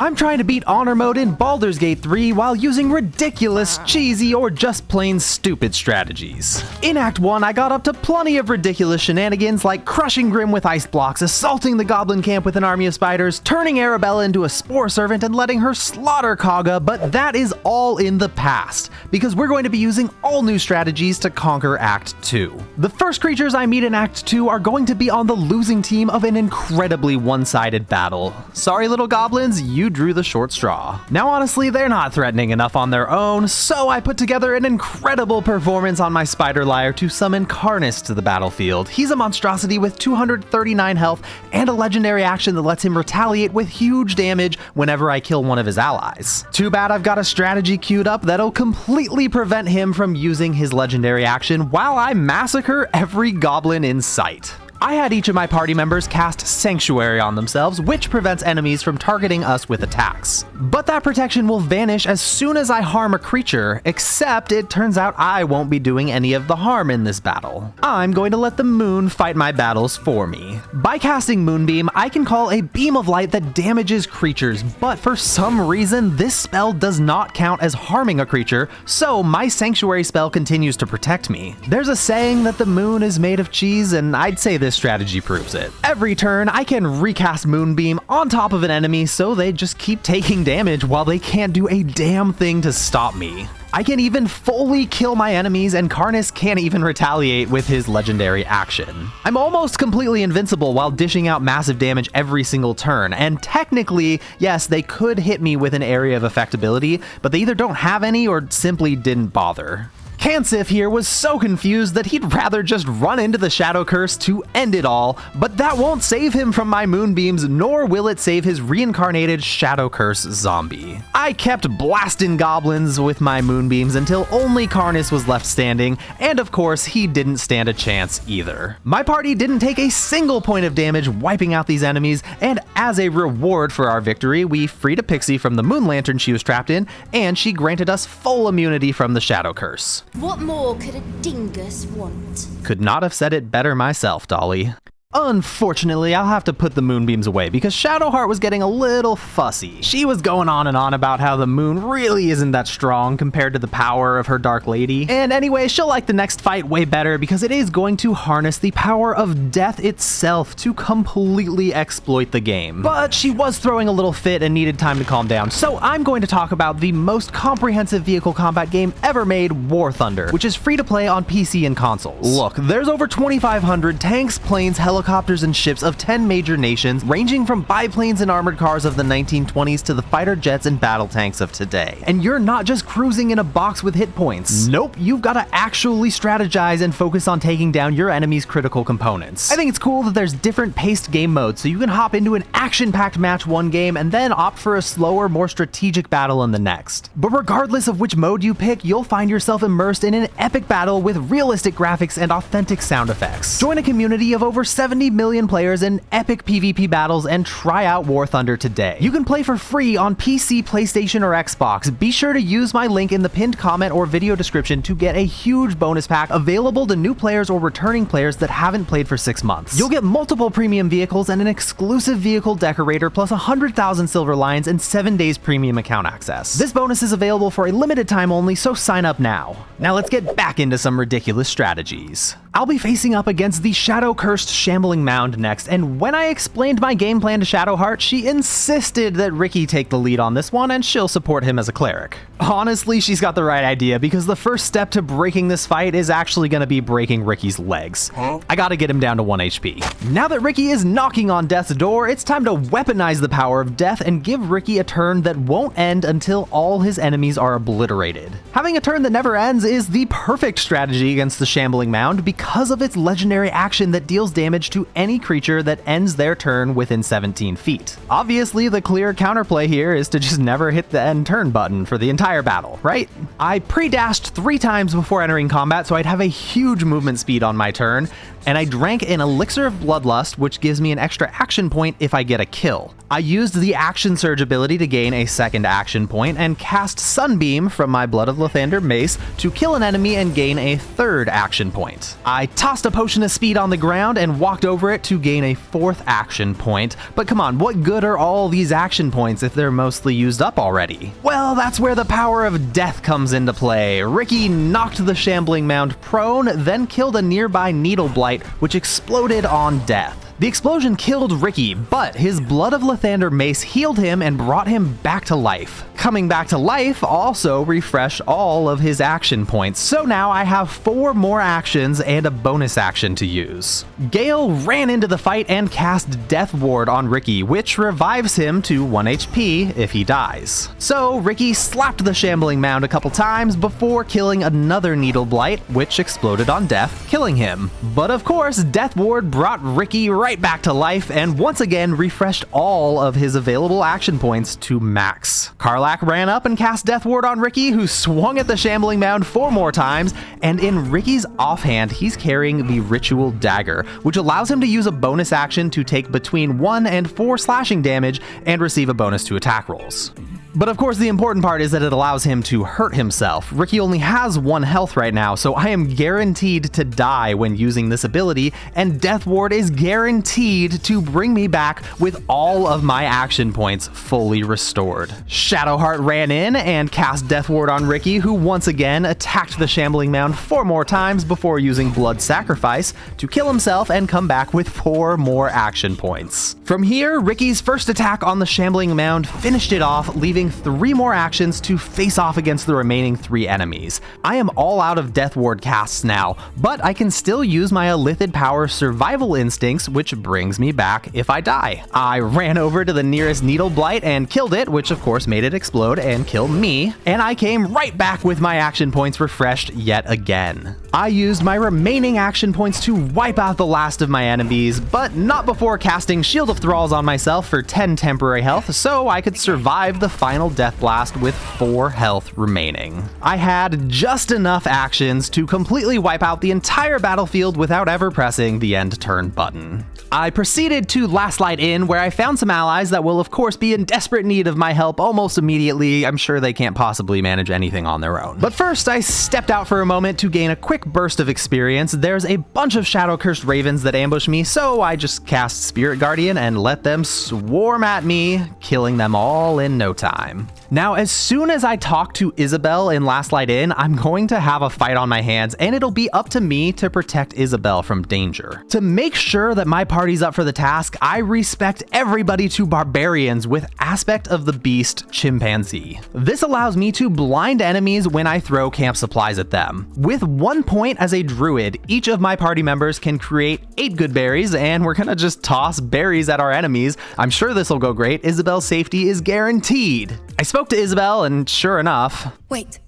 I'm trying to beat Honor Mode in Baldur's Gate 3 while using ridiculous, cheesy, or just plain stupid strategies. In Act 1, I got up to plenty of ridiculous shenanigans like crushing Grim with ice blocks, assaulting the goblin camp with an army of spiders, turning Arabella into a spore servant and letting her slaughter Kaga, but that is all in the past, because we're going to be using all new strategies to conquer Act 2. The first creatures I meet in Act 2 are going to be on the losing team of an incredibly one-sided battle. Sorry little goblins, you drew the short straw. Now honestly, they're not threatening enough on their own, so I put together an incredible performance on my spider lyre to summon Karnas to the battlefield. He's a monstrosity with 239 health and a legendary action that lets him retaliate with huge damage whenever I kill one of his allies. Too bad I've got a strategy queued up that'll completely prevent him from using his legendary action while I massacre every goblin in sight. I had each of my party members cast Sanctuary on themselves, which prevents enemies from targeting us with attacks. But that protection will vanish as soon as I harm a creature, except it turns out I won't be doing any of the harm in this battle. I'm going to let the moon fight my battles for me. By casting Moonbeam, I can call a beam of light that damages creatures, but for some reason, this spell does not count as harming a creature, so my Sanctuary spell continues to protect me. There's a saying that the moon is made of cheese, and I'd say this strategy proves it. Every turn, I can recast Moonbeam on top of an enemy so they just keep taking damage while they can't do a damn thing to stop me. I can even fully kill my enemies, and Karnas can't even retaliate with his legendary action. I'm almost completely invincible while dishing out massive damage every single turn, and technically, yes, they could hit me with an area of effectability, but they either don't have any or simply didn't bother. Kansif here was so confused that he'd rather just run into the Shadow Curse to end it all, but that won't save him from my moonbeams, nor will it save his reincarnated Shadow Curse zombie. I kept blasting goblins with my moonbeams until only Karnas was left standing, and of course, he didn't stand a chance either. My party didn't take a single point of damage wiping out these enemies, and as a reward for our victory, we freed a pixie from the moon lantern she was trapped in, and she granted us full immunity from the Shadow Curse. What more could a dingus want? Could not have said it better myself, Dolly. Unfortunately, I'll have to put the moonbeams away because Shadowheart was getting a little fussy. She was going on and on about how the moon really isn't that strong compared to the power of her Dark Lady. And anyway, she'll like the next fight way better because it is going to harness the power of death itself to completely exploit the game. But she was throwing a little fit and needed time to calm down, so I'm going to talk about the most comprehensive vehicle combat game ever made, War Thunder, which is free to play on PC and consoles. Look, there's over 2,500 tanks, planes, helicopters, and ships of 10 major nations, ranging from biplanes and armored cars of the 1920s to the fighter jets and battle tanks of today. And you're not just cruising in a box with hit points. Nope, you've got to actually strategize and focus on taking down your enemy's critical components. I think it's cool that there's different paced game modes, so you can hop into an action-packed match one game and then opt for a slower, more strategic battle in the next. But regardless of which mode you pick, you'll find yourself immersed in an epic battle with realistic graphics and authentic sound effects. Join a community of over 70 million players in epic PvP battles and try out War Thunder today. You can play for free on PC, PlayStation, or Xbox. Be sure to use my link in the pinned comment or video description to get a huge bonus pack available to new players or returning players that haven't played for 6 months. You'll get multiple premium vehicles and an exclusive vehicle decorator plus 100,000 silver lions and 7 days premium account access. This bonus is available for a limited time only, so sign up now. Now let's get back into some ridiculous strategies. I'll be facing up against the Shadow-Cursed Shambling Mound next, and when I explained my game plan to Shadowheart, she insisted that Ricky take the lead on this one and she'll support him as a cleric. Honestly, she's got the right idea because the first step to breaking this fight is actually going to be breaking Ricky's legs. I gotta get him down to 1 HP. Now that Ricky is knocking on death's door, it's time to weaponize the power of death and give Ricky a turn that won't end until all his enemies are obliterated. Having a turn that never ends is the perfect strategy against the Shambling Mound because of its legendary action that deals damage to any creature that ends their turn within 17 feet. Obviously, the clear counterplay here is to just never hit the end turn button for the entire battle, right? I pre-dashed 3 times before entering combat so I'd have a huge movement speed on my turn, and I drank an Elixir of Bloodlust, which gives me an extra action point if I get a kill. I used the Action Surge ability to gain a second action point and cast Sunbeam from my Blood of Lathander mace to kill an enemy and gain a third action point. I tossed a Potion of Speed on the ground and walked over it to gain a fourth action point. But come on, what good are all these action points if they're mostly used up already? Well, that's where the power of death comes into play. Ricky knocked the Shambling Mound prone, then killed a nearby Needle Blight, which exploded on death. The explosion killed Ricky, but his Blood of Lathander mace healed him and brought him back to life. Coming back to life also refreshed all of his action points, so now I have 4 more actions and a bonus action to use. Gale ran into the fight and cast Death Ward on Ricky, which revives him to 1 HP if he dies. So Ricky slapped the Shambling Mound a couple times before killing another Needle Blight, which exploded on death, killing him. But of course, Death Ward brought Ricky right back to life and once again refreshed all of his available action points to max. Karlach ran up and cast Death Ward on Ricky, who swung at the Shambling Mound 4 more times, and in Ricky's offhand, he's carrying the Ritual Dagger, which allows him to use a bonus action to take between 1 and 4 slashing damage and receive a bonus to attack rolls. But of course, the important part is that it allows him to hurt himself. Ricky only has 1 health right now, so I am guaranteed to die when using this ability, and Death Ward is guaranteed to bring me back with all of my action points fully restored. Shadowheart ran in and cast Death Ward on Ricky, who once again attacked the Shambling Mound 4 more times before using Blood Sacrifice to kill himself and come back with 4 more action points. From here, Ricky's first attack on the Shambling Mound finished it off, leaving 3 more actions to face off against the remaining 3 enemies. I am all out of Death Ward casts now, but I can still use my Illithid Power Survival Instincts, which brings me back if I die. I ran over to the nearest Needle Blight and killed it, which of course made it explode and kill me, and I came right back with my action points refreshed yet again. I used my remaining action points to wipe out the last of my enemies, but not before casting Shield of Thralls on myself for 10 temporary health, so I could survive the final Death Blast with 4 health remaining. I had just enough actions to completely wipe out the entire battlefield without ever pressing the end turn button. I proceeded to Last Light Inn, where I found some allies that will of course be in desperate need of my help almost immediately. I'm sure they can't possibly manage anything on their own. But first, I stepped out for a moment to gain a quick burst of experience. There's a bunch of Shadow-Cursed Ravens that ambush me, so I just cast Spirit Guardian and let them swarm at me, killing them all in no time. Now, as soon as I talk to Isabel in Last Light Inn, I'm going to have a fight on my hands, and it'll be up to me to protect Isabel from danger. To make sure that my party's up for the task, I respect everybody to barbarians with Aspect of the Beast Chimpanzee. This allows me to blind enemies when I throw camp supplies at them. With 1 point as a druid, each of my party members can create 8 good berries, and we're gonna just toss berries at our enemies. I'm sure this will go great. Isabel's safety is guaranteed. I spoke to Isabel, and sure enough... Wait,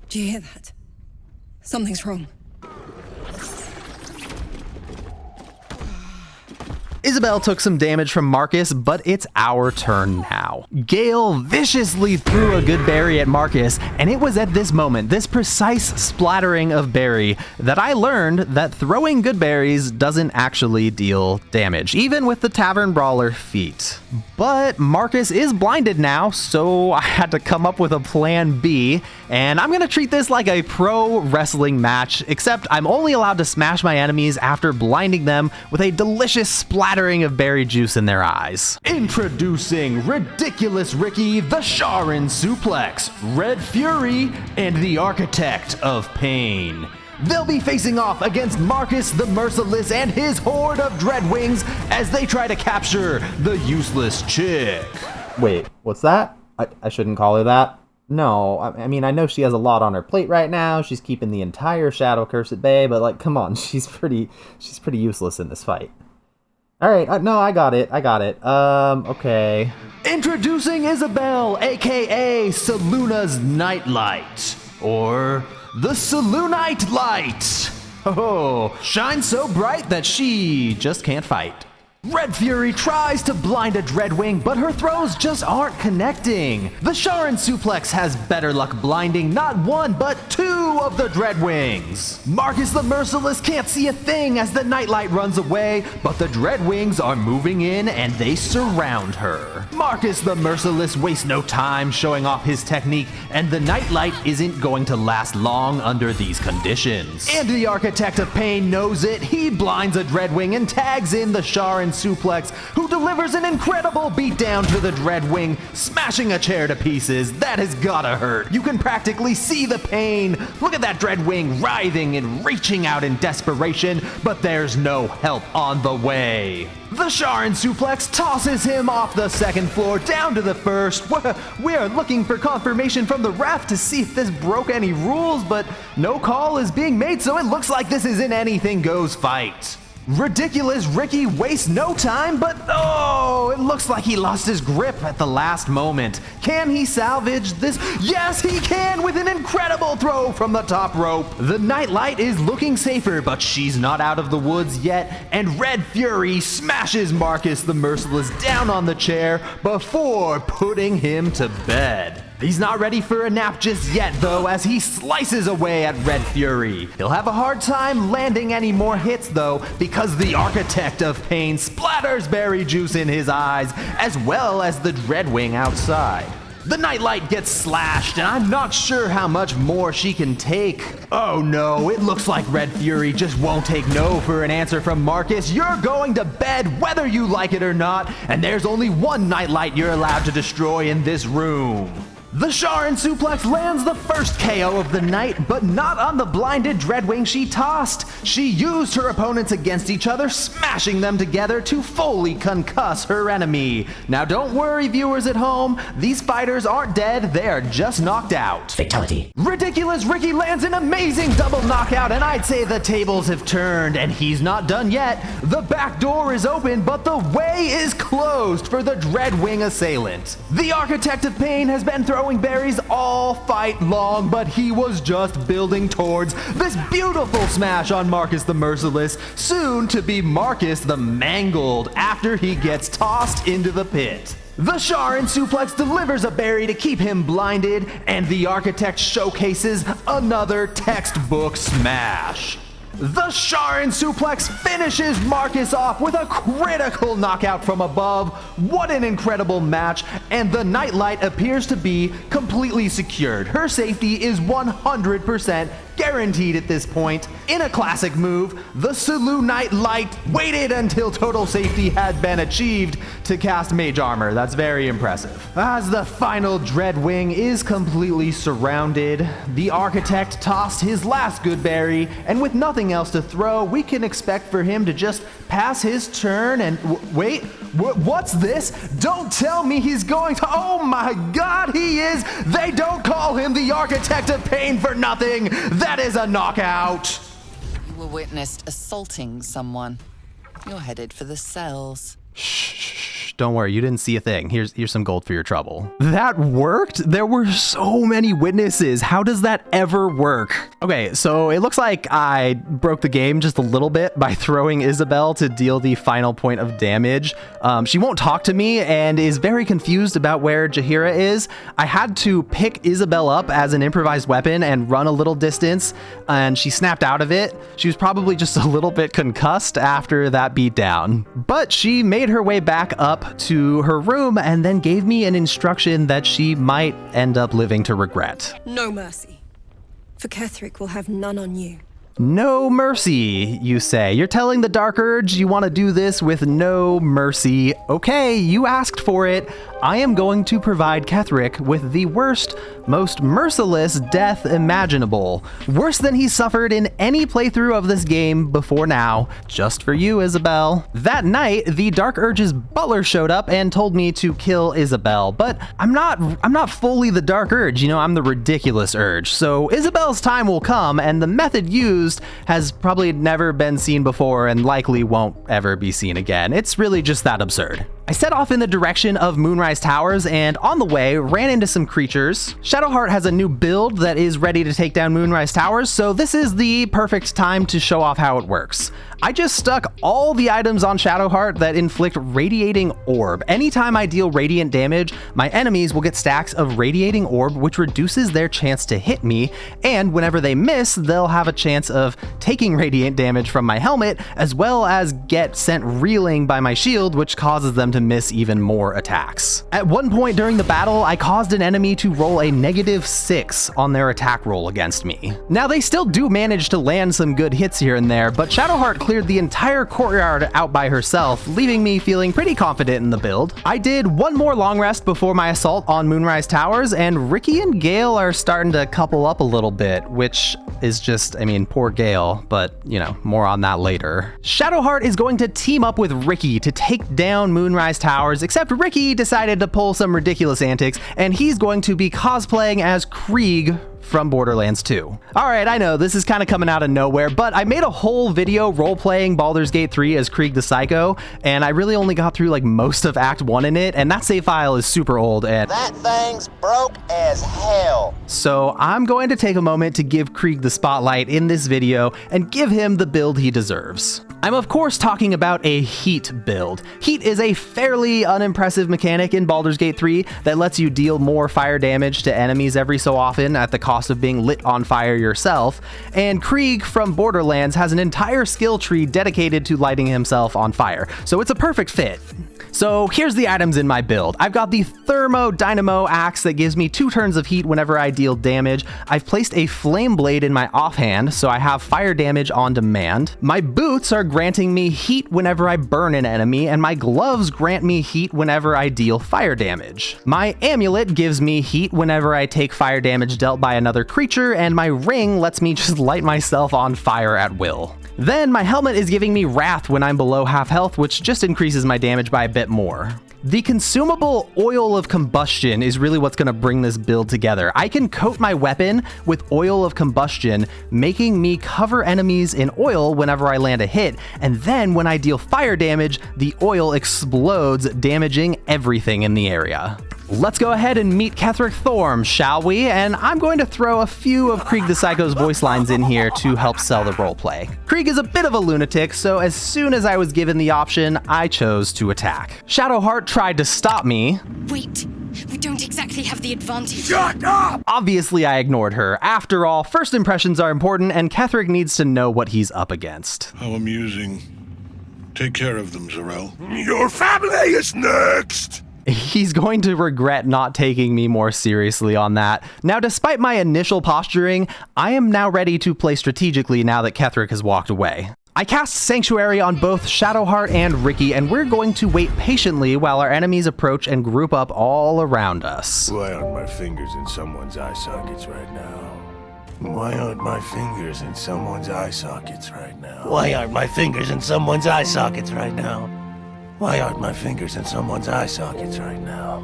do you hear that? Something's wrong. Isabel took some damage from Marcus, but it's our turn now. Gale viciously threw a good berry at Marcus, and it was at this moment, this precise splattering of berry, that I learned that throwing good berries doesn't actually deal damage, even with the Tavern Brawler feat. But Marcus is blinded now, so I had to come up with a plan B, and I'm gonna treat this like a pro wrestling match, except I'm only allowed to smash my enemies after blinding them with a delicious splattering of berry juice in their eyes. Introducing Ridiculous Ricky, the Sharon Suplex, Red Fury, and the Architect of Pain. They'll be facing off against Marcus the Merciless and his horde of Dreadwings as they try to capture the useless chick. Wait, what's that? I shouldn't call her that. No, I mean, I know she has a lot on her plate right now. She's keeping the entire Shadow Curse at bay, but like, come on, she's pretty useless in this fight. All right, no, I got it. Okay. Introducing Isabel, aka Saluna's Nightlight, or the Salunite Light. Oh, shines so bright that she just can't fight. Red Fury tries to blind a Dreadwing, but her throws just aren't connecting. The Sharon Suplex has better luck blinding not one, but two of the Dreadwings. Marcus the Merciless can't see a thing as the Nightlight runs away, but the Dreadwings are moving in and they surround her. Marcus the Merciless wastes no time showing off his technique, and the Nightlight isn't going to last long under these conditions. And the Architect of Pain knows it. He blinds a Dreadwing and tags in the Sharon Suplex, who delivers an incredible beatdown to the Dreadwing, smashing a chair to pieces. That has gotta hurt. You can practically see the pain. Look at that Dreadwing writhing and reaching out in desperation, but there's no help on the way. The Sharon Suplex tosses him off the second floor down to the first. We are looking for confirmation from the ref to see if this broke any rules, but no call is being made, so it looks like this is an anything goes fight. Ridiculous Ricky wastes no time, but oh, it looks like he lost his grip at the last moment. Can he salvage this? Yes, he can with an incredible throw from the top rope. The Nightlight is looking safer, but she's not out of the woods yet, and Red Fury smashes Marcus the Merciless down on the chair before putting him to bed. He's not ready for a nap just yet, though, as he slices away at Red Fury. He'll have a hard time landing any more hits, though, because the Architect of Pain splatters berry juice in his eyes, as well as the Dreadwing outside. The Nightlight gets slashed, and I'm not sure how much more she can take. Oh no, it looks like Red Fury just won't take no for an answer from Marcus. You're going to bed whether you like it or not, and there's only one Nightlight you're allowed to destroy in this room. The Sharon Suplex lands the first KO of the night, but not on the blinded Dreadwing she tossed. She used her opponents against each other, smashing them together to fully concuss her enemy. Now don't worry, viewers at home, these fighters aren't dead, they are just knocked out. Fatality. Ridiculous Ricky lands an amazing double knockout, and I'd say the tables have turned, and he's not done yet. The back door is open, but the way is closed for the Dreadwing assailant. The Architect of Pain has been throwing berries all fight long, but he was just building towards this beautiful smash on Marcus the Merciless, soon to be Marcus the Mangled after he gets tossed into the pit. The Sharon Suplex delivers a berry to keep him blinded, and the Architect showcases another textbook smash. The Sharon Suplex finishes Marcus off with a critical knockout from above. What an incredible match, and the Nightlight appears to be completely secured. Her safety is 100% guaranteed at this point. In a classic move, the Sulu Nightlight waited until total safety had been achieved to cast Mage Armor. That's very impressive. As the final Dreadwing is completely surrounded, the Architect tossed his last good berry, and with nothing else to throw, we can expect for him to just pass his turn and wait, what's this? Don't tell me he's going to, oh my god, he is! They don't call him the Architect of Pain for nothing! That is a knockout! You were witnessed assaulting someone. You're headed for the cells. Shh, don't worry, you didn't see a thing. Here's some gold for your trouble. That worked? There were so many witnesses. How does that ever work? Okay, so it looks like I broke the game just a little bit by throwing Isabel to deal the final point of damage. She won't talk to me and is very confused about where Jaheira is. I had to pick Isabel up as an improvised weapon and run a little distance, and she snapped out of it. She was probably just a little bit concussed after that beatdown, but she made her way back up to her room and then gave me an instruction that she might end up living to regret. No mercy. For Ketherick will have none on you. No mercy, you say. You're telling the Dark Urge you want to do this with no mercy. Okay, you asked for it. I am going to provide Ketherick with the worst, most merciless death imaginable. Worse than he suffered in any playthrough of this game before now. Just for you, Isabel. That night, the Dark Urge's butler showed up and told me to kill Isabel, but I'm not fully the Dark Urge, you know, I'm the ridiculous Urge. So Isabel's time will come, and the method used has probably never been seen before and likely won't ever be seen again. It's really just that absurd. I set off in the direction of Moonrise Towers, and on the way, ran into some creatures. Shadowheart has a new build that is ready to take down Moonrise Towers, so this is the perfect time to show off how it works. I just stuck all the items on Shadowheart that inflict Radiating Orb. Anytime I deal radiant damage, my enemies will get stacks of Radiating Orb, which reduces their chance to hit me, and whenever they miss, they'll have a chance of taking radiant damage from my helmet, as well as get sent reeling by my shield, which causes them to miss even more attacks. At one point during the battle, I caused an enemy to roll a -6 on their attack roll against me. Now, they still do manage to land some good hits here and there, but Shadowheart cleared the entire courtyard out by herself, leaving me feeling pretty confident in the build. I did one more long rest before my assault on Moonrise Towers, and Ricky and Gale are starting to couple up a little bit, which is just, I mean, poor Gale, but, you know, more on that later. Shadowheart is going to team up with Ricky to take down Moonrise Towers, except Ricky decided to pull some ridiculous antics, and he's going to be cosplaying as Krieg from Borderlands 2. Alright, I know, this is kind of coming out of nowhere, but I made a whole video role-playing Baldur's Gate 3 as Krieg the Psycho, and I really only got through like most of Act 1 in it, and that save file is super old, and that thing's broke as hell. So I'm going to take a moment to give Krieg the spotlight in this video and give him the build he deserves. I'm of course talking about a heat build. Heat is a fairly unimpressive mechanic in Baldur's Gate 3 that lets you deal more fire damage to enemies every so often at the cost of being lit on fire yourself, and Krieg from Borderlands has an entire skill tree dedicated to lighting himself on fire, so it's a perfect fit. So here's the items in my build. I've got the Thermo Dynamo Axe that gives me 2 turns of heat whenever I deal damage. I've placed a Flame Blade in my offhand, so I have fire damage on demand. My boots are granting me heat whenever I burn an enemy, and my gloves grant me heat whenever I deal fire damage. My amulet gives me heat whenever I take fire damage dealt by another creature, and my ring lets me just light myself on fire at will. Then my helmet is giving me Wrath when I'm below half health, which just increases my damage by a bit more. The consumable Oil of Combustion is really what's going to bring this build together. I can coat my weapon with Oil of Combustion, making me cover enemies in oil whenever I land a hit, and then when I deal fire damage, the oil explodes, damaging everything in the area. Let's go ahead and meet Ketheric Thorm, shall we? And I'm going to throw a few of Krieg the Psycho's voice lines in here to help sell the roleplay. Krieg is a bit of a lunatic, so as soon as I was given the option, I chose to attack. Shadowheart tried to stop me. Wait, we don't exactly have the advantage. Shut up! Obviously, I ignored her. After all, first impressions are important, and Ketheric needs to know what he's up against. How amusing. Take care of them, Zarel. Your family is next! He's going to regret not taking me more seriously on that. Now, despite my initial posturing, I am now ready to play strategically now that Ketheric has walked away. I cast Sanctuary on both Shadowheart and Ricky, and we're going to wait patiently while our enemies approach and group up all around us. Why aren't my fingers in someone's eye sockets right now? Why aren't my fingers in someone's eye sockets right now? Why aren't my fingers in someone's eye sockets right now? Why aren't my fingers in someone's eye sockets right now?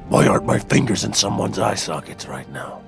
Why aren't my fingers in someone's eye sockets right now?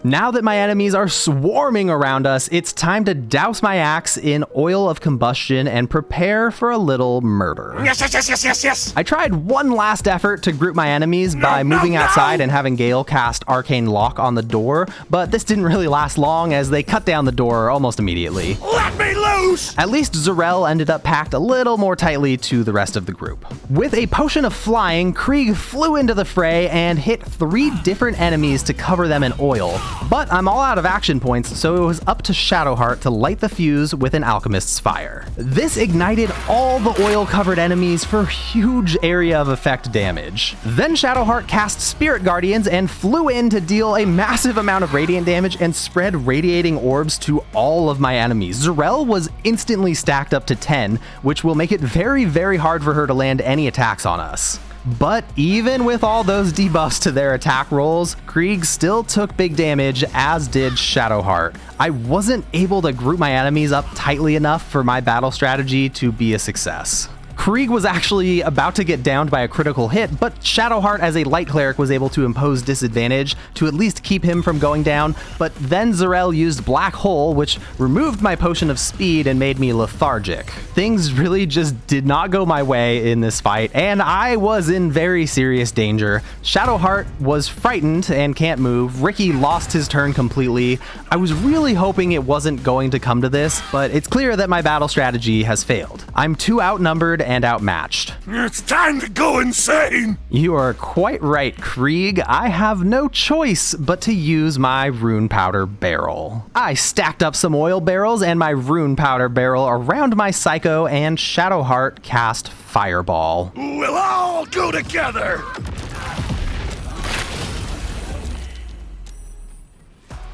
Now that my enemies are swarming around us, it's time to douse my axe in Oil of Combustion and prepare for a little murder. Yes! I tried one last effort to group my enemies by moving outside and having Gale cast Arcane Lock on the door, but this didn't really last long as they cut down the door almost immediately. Let me loose! At least Zarel ended up packed a little more tightly to the rest of the group. With a potion of flying, Krieg flew into the fray and hit 3 different enemies to cover them in oil. But I'm all out of action points, so it was up to Shadowheart to light the fuse with an alchemist's fire. This ignited all the oil-covered enemies for huge area of effect damage. Then Shadowheart cast Spirit Guardians and flew in to deal a massive amount of radiant damage and spread radiating orbs to all of my enemies. Zarel was instantly stacked up to 10, which will make it very, very hard for her to land any attacks on us. But even with all those debuffs to their attack rolls, Krieg still took big damage, as did Shadowheart. I wasn't able to group my enemies up tightly enough for my battle strategy to be a success. Krieg was actually about to get downed by a critical hit, but Shadowheart as a light cleric was able to impose disadvantage to at least keep him from going down, but then Zarel used Black Hole, which removed my potion of speed and made me lethargic. Things really just did not go my way in this fight, and I was in very serious danger. Shadowheart was frightened and can't move. Ricky lost his turn completely. I was really hoping it wasn't going to come to this, but it's clear that my battle strategy has failed. I'm too outnumbered and outmatched. It's time to go insane! You are quite right, Krieg. I have no choice but to use my rune powder barrel. I stacked up some oil barrels and my rune powder barrel around my Psycho, and Shadowheart cast Fireball. We'll all go together!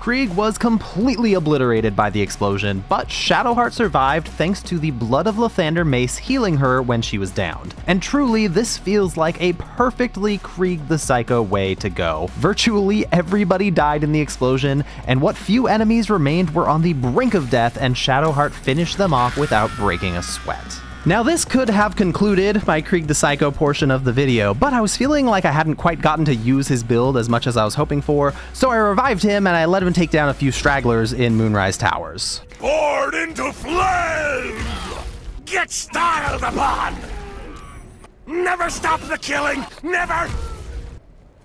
Krieg was completely obliterated by the explosion, but Shadowheart survived thanks to the Blood of Lathander mace healing her when she was downed. And truly, this feels like a perfectly Krieg the Psycho way to go. Virtually everybody died in the explosion, and what few enemies remained were on the brink of death, and Shadowheart finished them off without breaking a sweat. Now this could have concluded my Krieg the Psycho portion of the video, but I was feeling like I hadn't quite gotten to use his build as much as I was hoping for, so I revived him and I let him take down a few stragglers in Moonrise Towers. Poured into flame! Get styled upon! Never stop the killing! Never!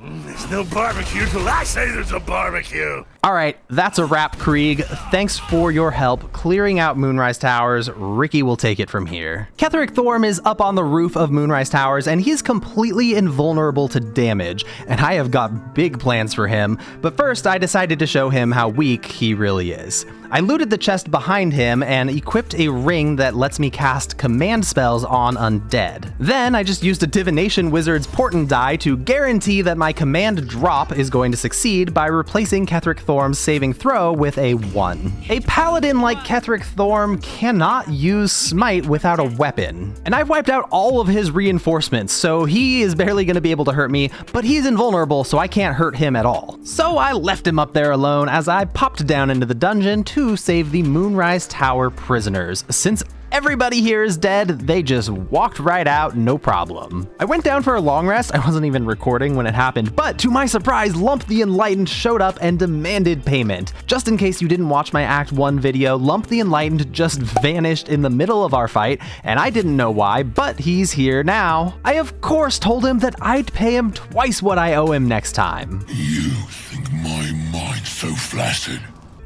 There's no barbecue till I say there's a barbecue! Alright, that's a wrap, Krieg. Thanks for your help clearing out Moonrise Towers. Ricky will take it from here. Ketheric Thorm is up on the roof of Moonrise Towers, and he's completely invulnerable to damage, and I have got big plans for him, but first I decided to show him how weak he really is. I looted the chest behind him and equipped a ring that lets me cast command spells on undead. Then I just used a Divination Wizard's Portent die to guarantee that my command drop is going to succeed by replacing Ketheric Thorm's saving throw with a 1. A paladin like Ketheric Thorm cannot use Smite without a weapon. And I've wiped out all of his reinforcements, so he is barely going to be able to hurt me, but he's invulnerable, so I can't hurt him at all. So I left him up there alone as I popped down into the dungeon to save the Moonrise Tower prisoners. Since everybody here is dead, they just walked right out, no problem. I went down for a long rest. I wasn't even recording when it happened, but to my surprise, Lump the Enlightened showed up and demanded payment. Just in case you didn't watch my Act 1 video, Lump the Enlightened just vanished in the middle of our fight, and I didn't know why, but he's here now. I of course told him that I'd pay him twice what I owe him next time. You think my mind's so flaccid?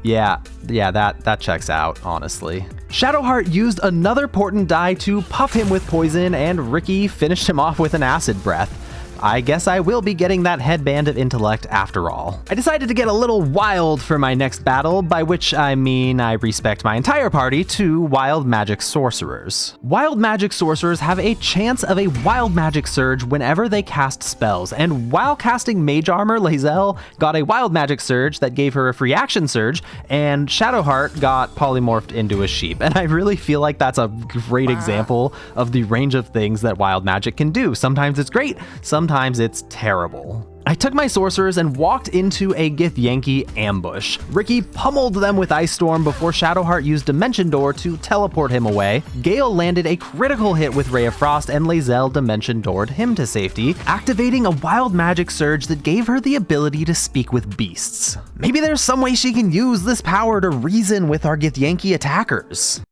Yeah, that checks out, honestly. Shadowheart used another Portent die to puff him with poison, and Ricky finished him off with an acid breath. I guess I will be getting that headband of intellect after all. I decided to get a little wild for my next battle, by which I mean I respect my entire party to wild magic sorcerers. Wild magic sorcerers have a chance of a wild magic surge whenever they cast spells, and while casting mage armor, Lae'zel got a wild magic surge that gave her a free action surge, and Shadowheart got polymorphed into a sheep. And I really feel like that's a great example of the range of things that wild magic can do. Sometimes it's great, sometimes it's terrible. I took my sorcerers and walked into a Githyanki ambush. Ricky pummeled them with Ice Storm before Shadowheart used Dimension Door to teleport him away. Gale landed a critical hit with Ray of Frost, and Lae'zel Dimension Doored him to safety, activating a wild magic surge that gave her the ability to speak with beasts. Maybe there's some way she can use this power to reason with our Githyanki attackers.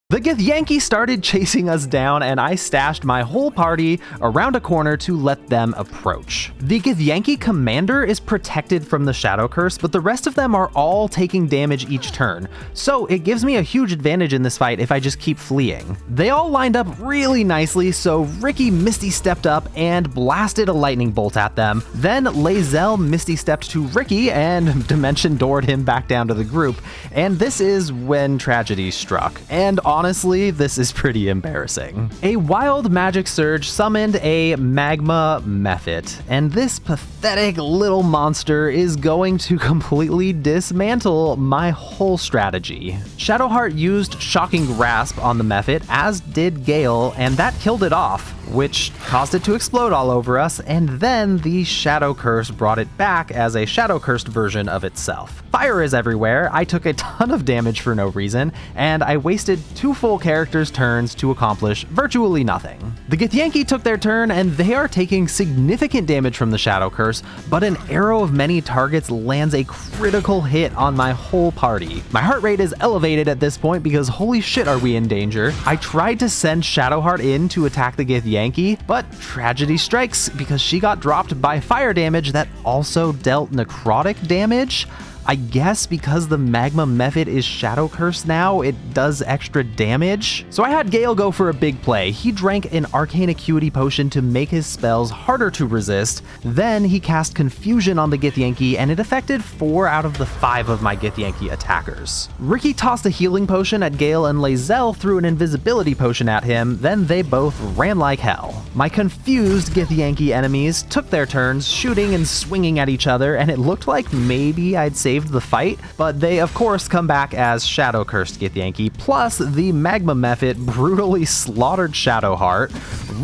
The Githyanki started chasing us down, and I stashed my whole party around a corner to let them approach. The Githyanki commander is protected from the Shadow Curse, but the rest of them are all taking damage each turn, so it gives me a huge advantage in this fight if I just keep fleeing. They all lined up really nicely, so Ricky Misty stepped up and blasted a lightning bolt at them. Then Lae'zel Misty stepped to Ricky and Dimension Doored him back down to the group, and this is when tragedy struck. And honestly, this is pretty embarrassing. A wild magic surge summoned a magma mephit, and this pathetic little monster is going to completely dismantle my whole strategy. Shadowheart used Shocking Grasp on the mephit, as did Gale, and that killed it off. which caused it to explode all over us, and then the Shadow Curse brought it back as a Shadow Cursed version of itself. Fire is everywhere, I took a ton of damage for no reason, and I wasted 2 full characters' turns to accomplish virtually nothing. The Githyanki took their turn, and they are taking significant damage from the Shadow Curse, but an arrow of many targets lands a critical hit on my whole party. My heart rate is elevated at this point because holy shit are we in danger. I tried to send Shadowheart in to attack the Githyanki, but tragedy strikes because she got dropped by fire damage that also dealt necrotic damage. I guess because the Magma Mephit is Shadow Curse now, it does extra damage. So I had Gale go for a big play. He drank an Arcane Acuity potion to make his spells harder to resist. Then he cast Confusion on the Githyanki, and it affected 4 out of the 5 of my Githyanki attackers. Ricky tossed a healing potion at Gale, and Lae'zel threw an invisibility potion at him. Then they both ran like hell. My confused Githyanki enemies took their turns shooting and swinging at each other, and it looked like maybe I'd saved the fight, but they of course come back as Shadow Cursed Githyanki, plus the Magma Mephit brutally slaughtered Shadowheart.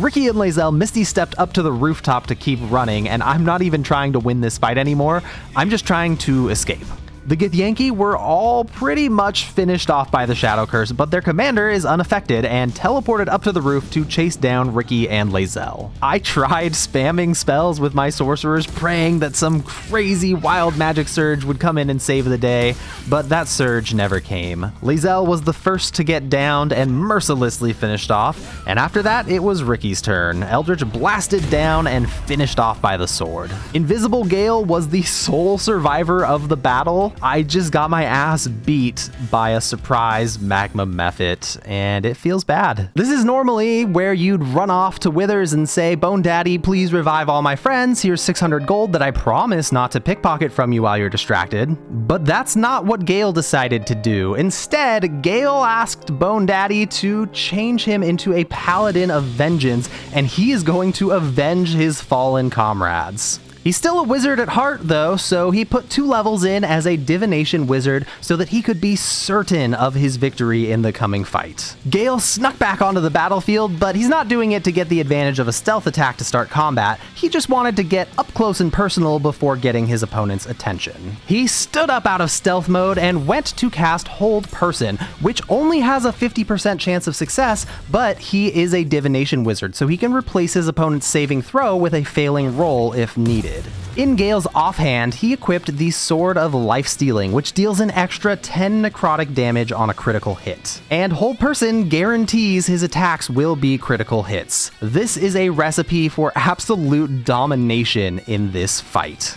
Ricky and Lae'zel Misty stepped up to the rooftop to keep running, and I'm not even trying to win this fight anymore, I'm just trying to escape. The Githyanki were all pretty much finished off by the Shadow Curse, but their commander is unaffected and teleported up to the roof to chase down Ricky and Lae'zel. I tried spamming spells with my sorcerers, praying that some crazy wild magic surge would come in and save the day, but that surge never came. Lae'zel was the first to get downed and mercilessly finished off, and after that it was Ricky's turn. Eldritch blasted down and finished off by the sword. Invisible Gale was the sole survivor of the battle. I just got my ass beat by a surprise Magma Mephit, and it feels bad. This is normally where you'd run off to Withers and say, Bone Daddy, please revive all my friends, here's 600 gold that I promise not to pickpocket from you while you're distracted. But that's not what Gale decided to do. Instead, Gale asked Bone Daddy to change him into a Paladin of Vengeance, and he is going to avenge his fallen comrades. He's still a wizard at heart though, so he put 2 levels in as a divination wizard so that he could be certain of his victory in the coming fight. Gale snuck back onto the battlefield, but he's not doing it to get the advantage of a stealth attack to start combat. He just wanted to get up close and personal before getting his opponent's attention. He stood up out of stealth mode and went to cast Hold Person, which only has a 50% chance of success, but he is a divination wizard, so he can replace his opponent's saving throw with a failing roll if needed. In Gale's offhand, he equipped the Sword of Lifestealing, which deals an extra 10 necrotic damage on a critical hit. And Hold Person guarantees his attacks will be critical hits. This is a recipe for absolute domination in this fight.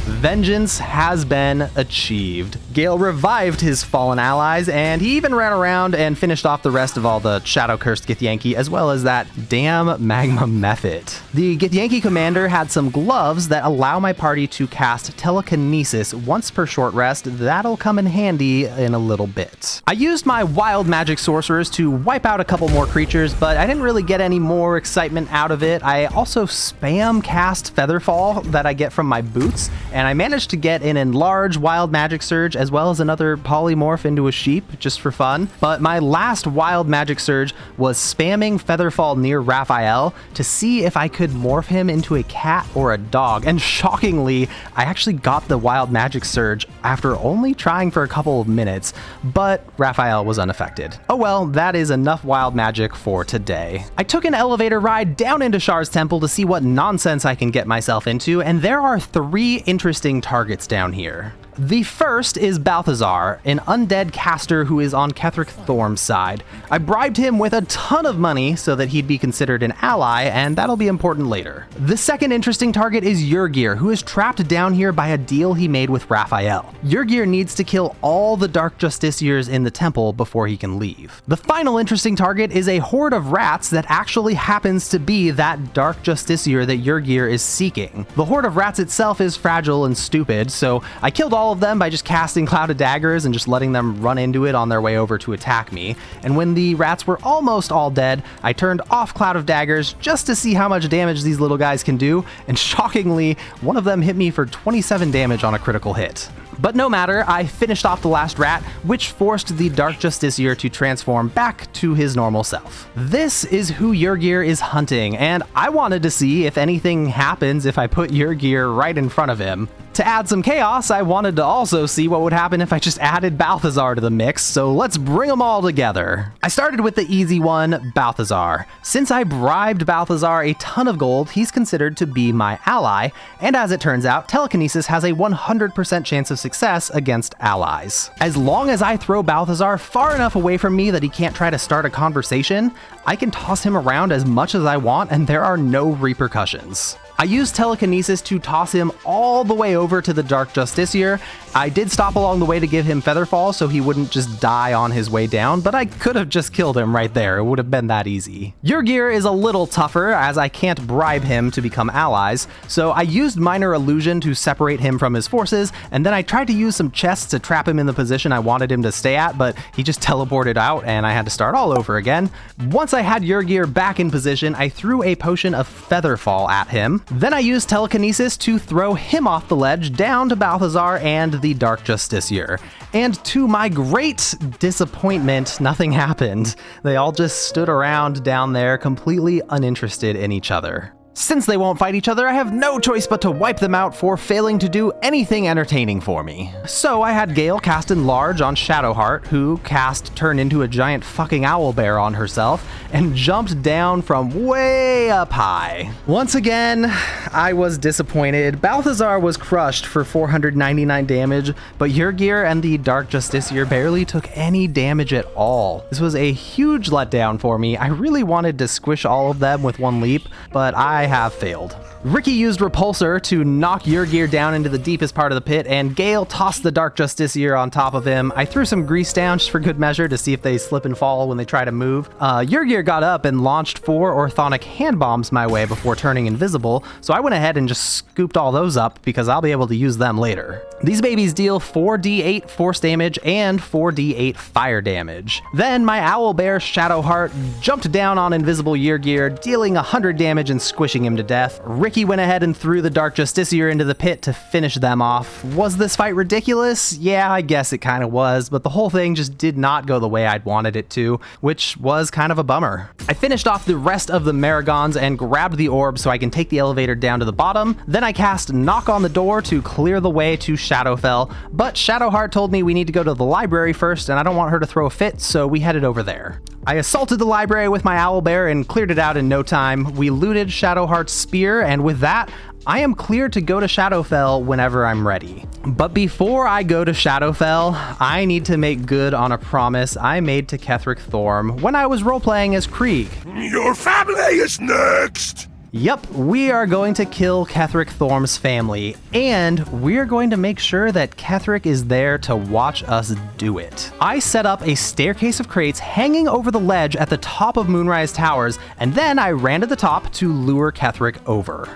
Vengeance has been achieved. Gale revived his fallen allies, and he even ran around and finished off the rest of all the Shadow-Cursed Githyanki, as well as that damn Magma Mephit. The Githyanki commander had some gloves that allow my party to cast Telekinesis once per short rest. That'll come in handy in a little bit. I used my wild magic sorcerers to wipe out a couple more creatures, but I didn't really get any more excitement out of it. I also spam cast Featherfall that I get from my boots, and I managed to get an enlarged wild magic surge as well as another polymorph into a sheep just for fun. But my last wild magic surge was spamming Featherfall near Raphael to see if I could morph him into a cat or a dog. And shockingly, I actually got the wild magic surge after only trying for a couple of minutes, but Raphael was unaffected. Oh well, that is enough wild magic for today. I took an elevator ride down into Shar's Temple to see what nonsense I can get myself into, and there are 3 interesting targets down here. The first is Balthazar, an undead caster who is on Ketheric Thorm's side. I bribed him with a ton of money so that he'd be considered an ally, and that'll be important later. The second interesting target is Yurgir, who is trapped down here by a deal he made with Raphael. Yurgir needs to kill all the Dark Justiciars in the temple before he can leave. The final interesting target is a horde of rats that actually happens to be that Dark Justiciar that Yurgir is seeking. The horde of rats itself is fragile and stupid, so I killed all of them by just casting Cloud of Daggers and just letting them run into it on their way over to attack me. And when the rats were almost all dead, I turned off Cloud of Daggers just to see how much damage these little guys can do, and shockingly, one of them hit me for 27 damage on a critical hit. But no matter, I finished off the last rat, which forced the Dark Justiciar to transform back to his normal self. This is who Yurgir is hunting, and I wanted to see if anything happens if I put Yurgir right in front of him. To add some chaos, I wanted to also see what would happen if I just added Balthazar to the mix, so let's bring them all together. I started with the easy one, Balthazar. Since I bribed Balthazar a ton of gold, he's considered to be my ally, and as it turns out, telekinesis has a 100% chance of success against allies. As long as I throw Balthazar far enough away from me that he can't try to start a conversation, I can toss him around as much as I want and there are no repercussions. I used telekinesis to toss him all the way over to the Dark Justiciar. I did stop along the way to give him Featherfall so he wouldn't just die on his way down, but I could have just killed him right there. It would have been that easy. Yurgir is a little tougher as I can't bribe him to become allies, so I used Minor Illusion to separate him from his forces, and then I tried to use some chests to trap him in the position I wanted him to stay at, but he just teleported out and I had to start all over again. Once I had Yurgir back in position, I threw a potion of Featherfall at him. Then I used telekinesis to throw him off the ledge down to Balthazar and the Dark Justiciar. And to my great disappointment, nothing happened. They all just stood around down there completely uninterested in each other. Since they won't fight each other, I have no choice but to wipe them out for failing to do anything entertaining for me. So I had Gale cast Enlarge on Shadowheart, who cast Turn into a giant fucking owlbear on herself, and jumped down from way up high. Once again, I was disappointed. Balthazar was crushed for 499 damage, but Yurgir and the Dark Justiciar barely took any damage at all. This was a huge letdown for me. I really wanted to squish all of them with one leap, but I have failed. Ricky used Repulsor to knock Yurgir down into the deepest part of the pit, and Gale tossed the Dark Justiciar on top of him. I threw some grease down just for good measure to see if they slip and fall when they try to move. Yurgir got up and launched 4 orthonic hand bombs my way before turning invisible, so I went ahead and just scooped all those up because I'll be able to use them later. These babies deal 4d8 force damage and 4d8 fire damage. Then my Owlbear Shadowheart jumped down on invisible Yurgir, dealing 100 damage and squishing him to death. Ricky went ahead and threw the Dark Justiciar into the pit to finish them off. Was this fight ridiculous? Yeah, I guess it kind of was, but the whole thing just did not go the way I'd wanted it to, which was kind of a bummer. I finished off the rest of the Marigons and grabbed the orb so I can take the elevator down to the bottom. Then I cast Knock on the Door to clear the way to Shadowfell, but Shadowheart told me we need to go to the library first and I don't want her to throw a fit, so we headed over there. I assaulted the library with my Owlbear and cleared it out in no time. We looted Shadowheart's spear, and with that, I am clear to go to Shadowfell whenever I'm ready. But before I go to Shadowfell, I need to make good on a promise I made to Ketheric Thorm when I was roleplaying as Krieg. Your family is next! Yep, we are going to kill Ketheric Thorm's family, and we're going to make sure that Ketheric is there to watch us do it. I set up a staircase of crates hanging over the ledge at the top of Moonrise Towers, and then I ran to the top to lure Ketheric over.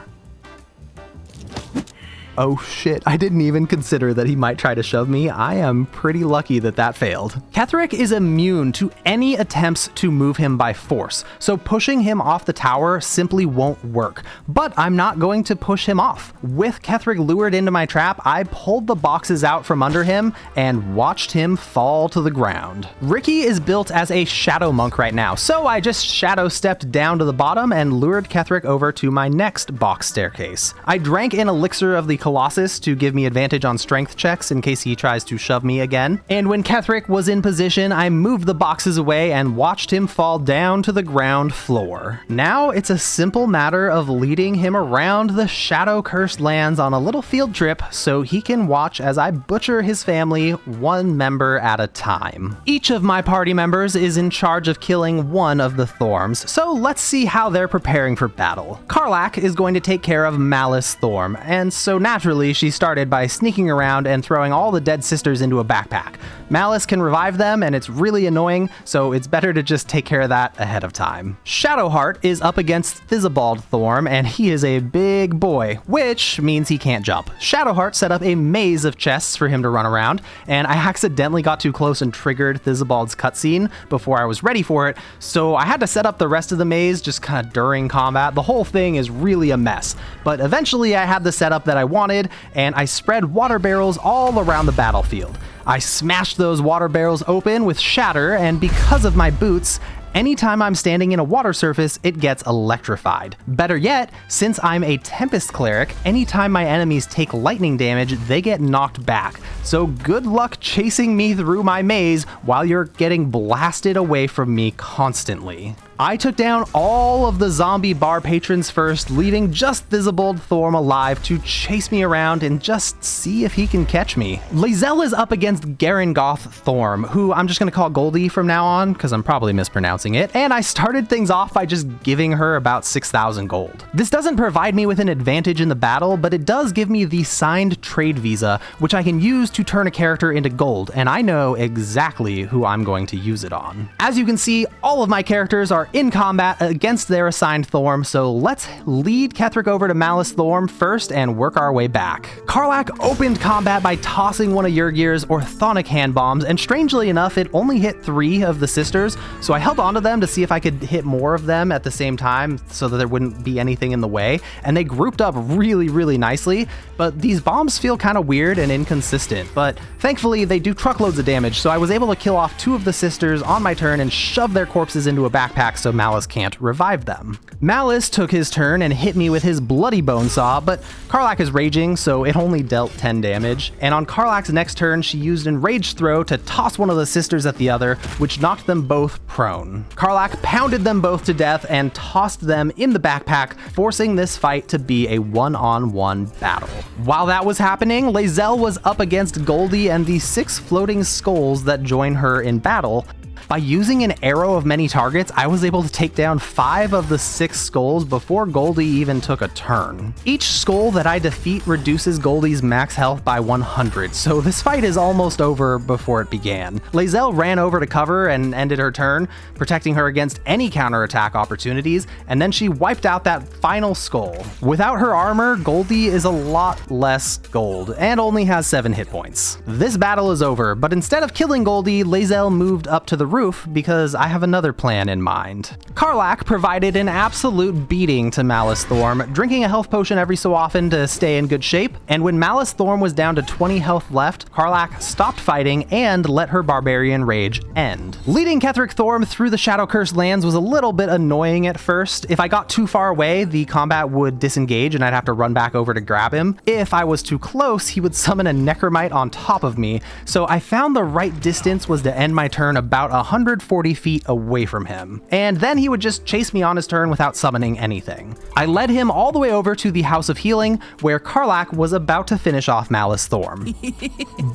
Oh shit, I didn't even consider that he might try to shove me. I am pretty lucky that that failed. Ketheric is immune to any attempts to move him by force, so pushing him off the tower simply won't work. But I'm not going to push him off. With Ketheric lured into my trap, I pulled the boxes out from under him and watched him fall to the ground. Ricky is built as a shadow monk right now, so I just shadow stepped down to the bottom and lured Ketheric over to my next box staircase. I drank an elixir of the Colossus to give me advantage on strength checks in case he tries to shove me again. And when Ketheric was in position, I moved the boxes away and watched him fall down to the ground floor. Now it's a simple matter of leading him around the shadow-cursed lands on a little field trip so he can watch as I butcher his family one member at a time. Each of my party members is in charge of killing one of the Thorms, so let's see how they're preparing for battle. Karlach is going to take care of Malice Thorm, and so naturally she started by sneaking around and throwing all the dead sisters into a backpack. Malice can revive them and it's really annoying, so it's better to just take care of that ahead of time. Shadowheart is up against Thizabald Thorm and he is a big boy, which means he can't jump. Shadowheart set up a maze of chests for him to run around, and I accidentally got too close and triggered Thizabald's cutscene before I was ready for it, so I had to set up the rest of the maze just kind of during combat. The whole thing is really a mess, but eventually I had the setup that I wanted wanted, and I spread water barrels all around the battlefield. I smashed those water barrels open with shatter, and because of my boots, anytime I'm standing in a water surface, it gets electrified. Better yet, since I'm a Tempest Cleric, anytime my enemies take lightning damage, they get knocked back. So good luck chasing me through my maze while you're getting blasted away from me constantly. I took down all of the zombie bar patrons first, leaving just Thizibald Thorm alive to chase me around and just see if he can catch me. Lae'zel is up against Garangoth Thorm, who I'm just gonna call Goldie from now on, because I'm probably mispronouncing it, and I started things off by just giving her about 6,000 gold. This doesn't provide me with an advantage in the battle, but it does give me the signed trade visa, which I can use to turn a character into gold, and I know exactly who I'm going to use it on. As you can see, all of my characters are in combat against their assigned Thorm, so let's lead Ketheric over to Malice Thorm first and work our way back. Karlach opened combat by tossing one of Yurgir's orthonic hand bombs, and strangely enough, it only hit 3 of the sisters, so I held onto them to see if I could hit more of them at the same time so that there wouldn't be anything in the way, and they grouped up really nicely, but these bombs feel kind of weird and inconsistent, but thankfully they do truckloads of damage, so I was able to kill off 2 of the sisters on my turn and shove their corpses into a backpack so Malice can't revive them. Malice took his turn and hit me with his bloody bone saw, but Karlach is raging, so it only dealt 10 damage, and on Karlach's next turn she used Enraged Throw to toss one of the sisters at the other, which knocked them both prone. Karlach pounded them both to death and tossed them in the backpack, forcing this fight to be a one-on-one battle. While that was happening, Lae'zel was up against Goldie and the 6 floating skulls that join her in battle. By using an arrow of many targets, I was able to take down 5 of the 6 skulls before Goldie even took a turn. Each skull that I defeat reduces Goldie's max health by 100, so this fight is almost over before it began. Lae'zel ran over to cover and ended her turn, protecting her against any counterattack opportunities, and then she wiped out that final skull. Without her armor, Goldie is a lot less gold, and only has 7 hit points. This battle is over, but instead of killing Goldie, Lae'zel moved up to the roof because I have another plan in mind. Karlach provided an absolute beating to Malice Thorm, drinking a health potion every so often to stay in good shape, and when Malice Thorm was down to 20 health left, Karlach stopped fighting and let her barbarian rage end. Leading Ketheric Thorm through the Shadow Curse lands was a little bit annoying at first. If I got too far away, the combat would disengage and I'd have to run back over to grab him. If I was too close, he would summon a Necromite on top of me, so I found the right distance was to end my turn about 140 feet away from him, and then he would just chase me on his turn without summoning anything. I led him all the way over to the House of Healing, where Karlach was about to finish off Malice Thorm.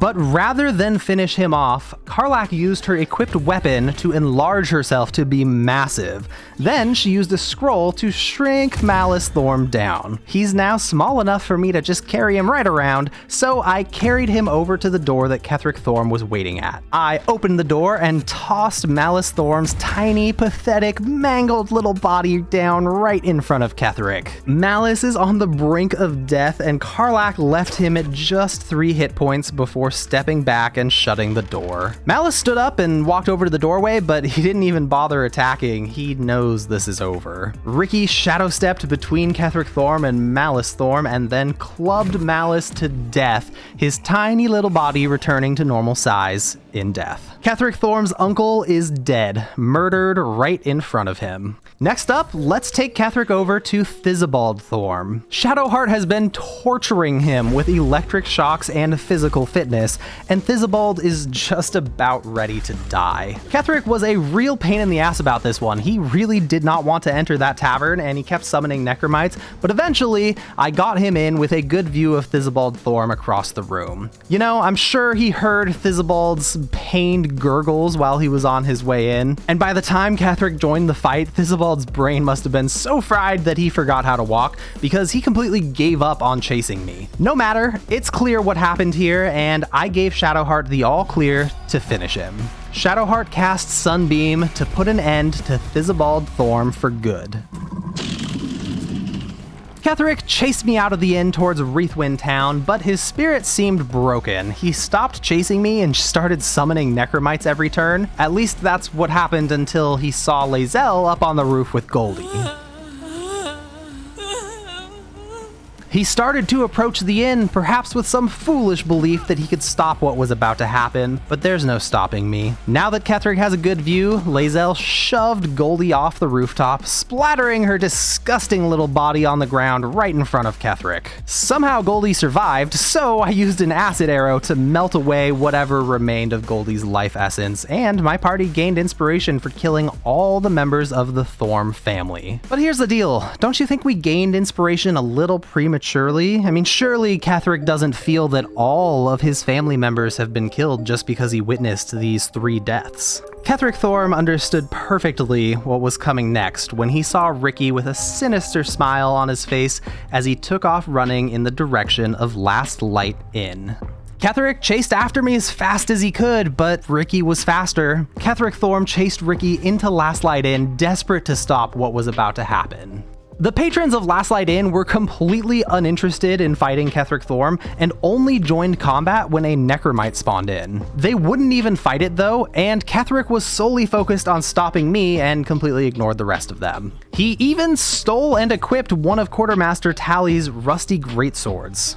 But rather than finish him off, Karlach used her equipped weapon to enlarge herself to be massive. Then she used a scroll to shrink Malice Thorm down. He's now small enough for me to just carry him right around, so I carried him over to the door that Ketheric Thorm was waiting at. I opened the door and tossed Malice Thorm's tiny, pathetic, mangled little body down right in front of Ketheric. Malice is on the brink of death, and Karlach left him at just 3 hit points before stepping back and shutting the door. Malice stood up and walked over to the doorway, but he didn't even bother attacking. He knows this is over. Ricky shadow stepped between Ketheric Thorm and Malice Thorm and then clubbed Malice to death, his tiny little body returning to normal size in death. Ketheric Thorm's uncle is dead, murdered right in front of him. Next up, let's take Ketheric over to Thizibald Thorm. Shadowheart has been torturing him with electric shocks and physical fitness, and Thizibald is just about ready to die. Ketheric was a real pain in the ass about this one. He really did not want to enter that tavern, and he kept summoning Necromites, but eventually I got him in with a good view of Thizibald Thorm across the room. You know, I'm sure he heard Thizibald's pained gurgles while he was on his way in, and by the time Ketheric joined the fight, Thizibald's brain must have been so fried that he forgot how to walk, because he completely gave up on chasing me. No matter, it's clear what happened here, and I gave Shadowheart the all clear to finish him. Shadowheart cast Sunbeam to put an end to Thizibald Thorm for good. Ketheric chased me out of the inn towards Wreathwind Town, but his spirit seemed broken. He stopped chasing me and started summoning Necromites every turn. At least that's what happened until he saw Lae'zel up on the roof with Goldie. He started to approach the inn, perhaps with some foolish belief that he could stop what was about to happen, but there's no stopping me. Now that Ketheric has a good view, Lae'zel shoved Goldie off the rooftop, splattering her disgusting little body on the ground right in front of Ketheric. Somehow Goldie survived, so I used an acid arrow to melt away whatever remained of Goldie's life essence, and my party gained inspiration for killing all the members of the Thorm family. But here's the deal, don't you think we gained inspiration a little prematurely? I mean, surely Ketheric doesn't feel that all of his family members have been killed just because he witnessed these 3 deaths. Ketheric Thorm understood perfectly what was coming next when he saw Ricky with a sinister smile on his face as he took off running in the direction of Last Light Inn. Ketheric chased after me as fast as he could, but Ricky was faster. Ketheric Thorm chased Ricky into Last Light Inn, desperate to stop what was about to happen. The patrons of Last Light Inn were completely uninterested in fighting Ketheric Thorm and only joined combat when a Necromite spawned in. They wouldn't even fight it though, and Ketheric was solely focused on stopping me and completely ignored the rest of them. He even stole and equipped one of Quartermaster Tally's rusty greatswords.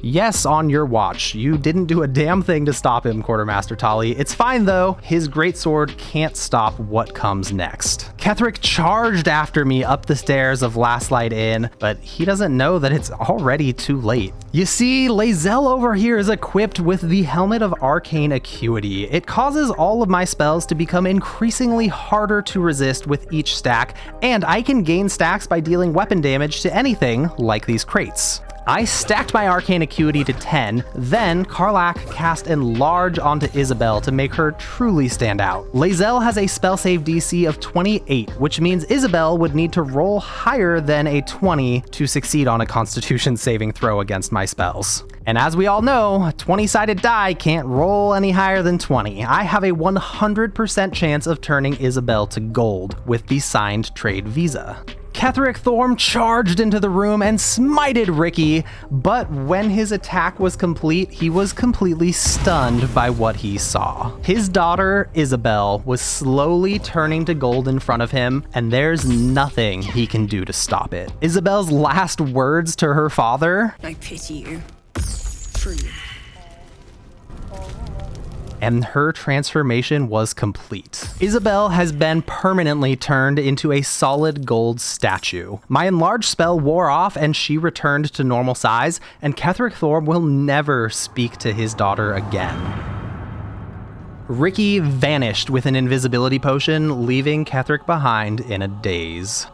Yes, on your watch. You didn't do a damn thing to stop him, Quartermaster Tally. It's fine though, his greatsword can't stop what comes next. Ketheric charged after me up the stairs of Last Light Inn, but he doesn't know that it's already too late. You see, Lae'zel over here is equipped with the Helmet of Arcane Acuity. It causes all of my spells to become increasingly harder to resist with each stack, and I can gain stacks by dealing weapon damage to anything like these crates. I stacked my Arcane Acuity to 10, then Karlach cast Enlarge onto Isabel to make her truly stand out. Lae'zel has a spell save DC of 28, which means Isabel would need to roll higher than a 20 to succeed on a Constitution saving throw against my spells. And as we all know, a 20-sided die can't roll any higher than 20. I have a 100% chance of turning Isabel to gold with the signed trade visa. Ketheric Thorm charged into the room and smited Ricky, but when his attack was complete, he was completely stunned by what he saw. His daughter, Isabel, was slowly turning to gold in front of him, and there's nothing he can do to stop it. Isabel's last words to her father, I pity you. Truly. and her transformation was complete. Isabel has been permanently turned into a solid gold statue. My enlarged spell wore off and she returned to normal size, and Ketheric Thorm will never speak to his daughter again. Ricky vanished with an invisibility potion, leaving Ketheric behind in a daze.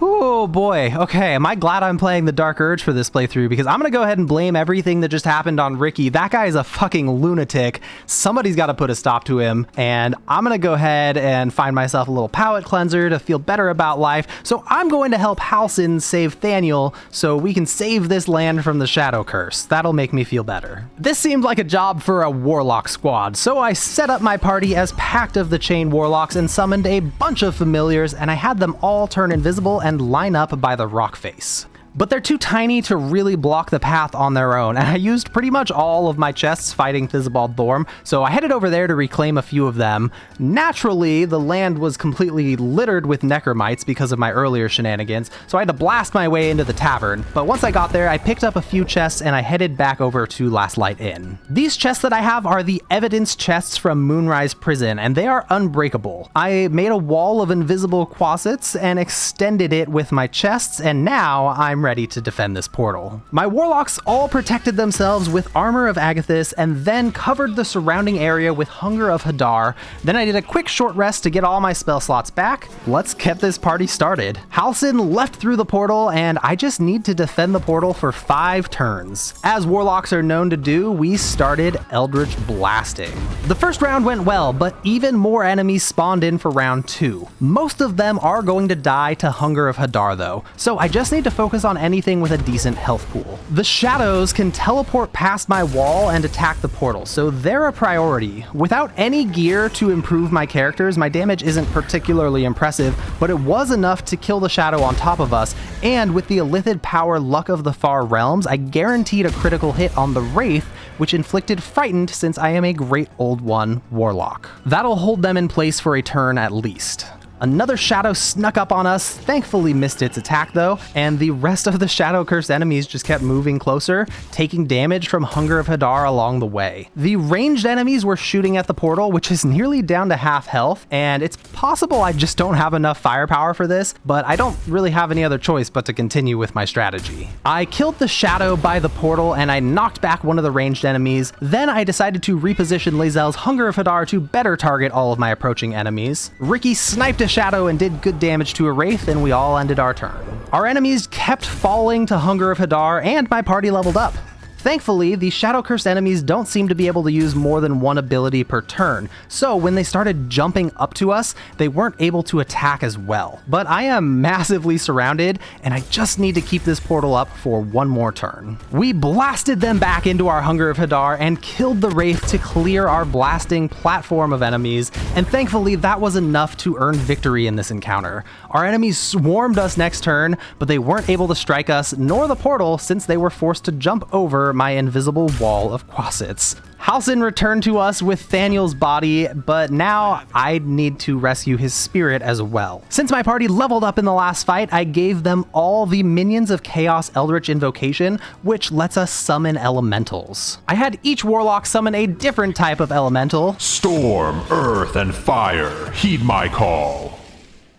Oh boy, okay, am I glad I'm playing the Dark Urge for this playthrough, because I'm gonna go ahead and blame everything that just happened on Ricky. That guy is a fucking lunatic. Somebody's gotta put a stop to him, and I'm gonna go ahead and find myself a little palate cleanser to feel better about life. So I'm going to help Halsin save Thaniel so we can save this land from the Shadow Curse. That'll make me feel better. This seemed like a job for a Warlock squad, so I set up my party as Pact of the Chain Warlocks and summoned a bunch of familiars, and I had them all turn invisible and line up by the rock face. But they're too tiny to really block the path on their own, and I used pretty much all of my chests fighting Thizabald Thorm, so I headed over there to reclaim a few of them. Naturally, the land was completely littered with Necromites because of my earlier shenanigans, so I had to blast my way into the tavern. But once I got there, I picked up a few chests and I headed back over to Last Light Inn. These chests that I have are the evidence chests from Moonrise Prison, and they are unbreakable. I made a wall of invisible quasits and extended it with my chests, and now I'm ready to defend this portal. My warlocks all protected themselves with Armor of Agathis and then covered the surrounding area with Hunger of Hadar. Then I did a quick short rest to get all my spell slots back. Let's get this party started. Halsin left through the portal, and I just need to defend the portal for 5 turns. As warlocks are known to do, we started Eldritch Blasting. The first round went well, but even more enemies spawned in for round 2. Most of them are going to die to Hunger of Hadar though, so I just need to focus on anything with a decent health pool. The shadows can teleport past my wall and attack the portal, so they're a priority. Without any gear to improve my characters, my damage isn't particularly impressive, but it was enough to kill the shadow on top of us, and with the Illithid power Luck of the Far Realms, I guaranteed a critical hit on the Wraith, which inflicted Frightened since I am a Great Old One warlock. That'll hold them in place for a turn at least. Another shadow snuck up on us, thankfully missed its attack though, and the rest of the shadow-cursed enemies just kept moving closer, taking damage from Hunger of Hadar along the way. The ranged enemies were shooting at the portal, which is nearly down to half health, and it's possible I just don't have enough firepower for this, but I don't really have any other choice but to continue with my strategy. I killed the shadow by the portal and I knocked back one of the ranged enemies. Then I decided to reposition Lae'zel's Hunger of Hadar to better target all of my approaching enemies. Ricky sniped a shadow and did good damage to a wraith, and we all ended our turn. Our enemies kept falling to Hunger of Hadar, and my party leveled up. Thankfully, the shadow-cursed enemies don't seem to be able to use more than one ability per turn, so when they started jumping up to us, they weren't able to attack as well. But I am massively surrounded, and I just need to keep this portal up for one more turn. We blasted them back into our Hunger of Hadar and killed the Wraith to clear our blasting platform of enemies, and thankfully that was enough to earn victory in this encounter. Our enemies swarmed us next turn, but they weren't able to strike us nor the portal since they were forced to jump over my invisible wall of quasits. Halsin returned to us with Thaniel's body, but now I need to rescue his spirit as well. Since my party leveled up in the last fight, I gave them all the Minions of Chaos Eldritch Invocation, which lets us summon elementals. I had each warlock summon a different type of elemental. Storm, earth, and fire, heed my call.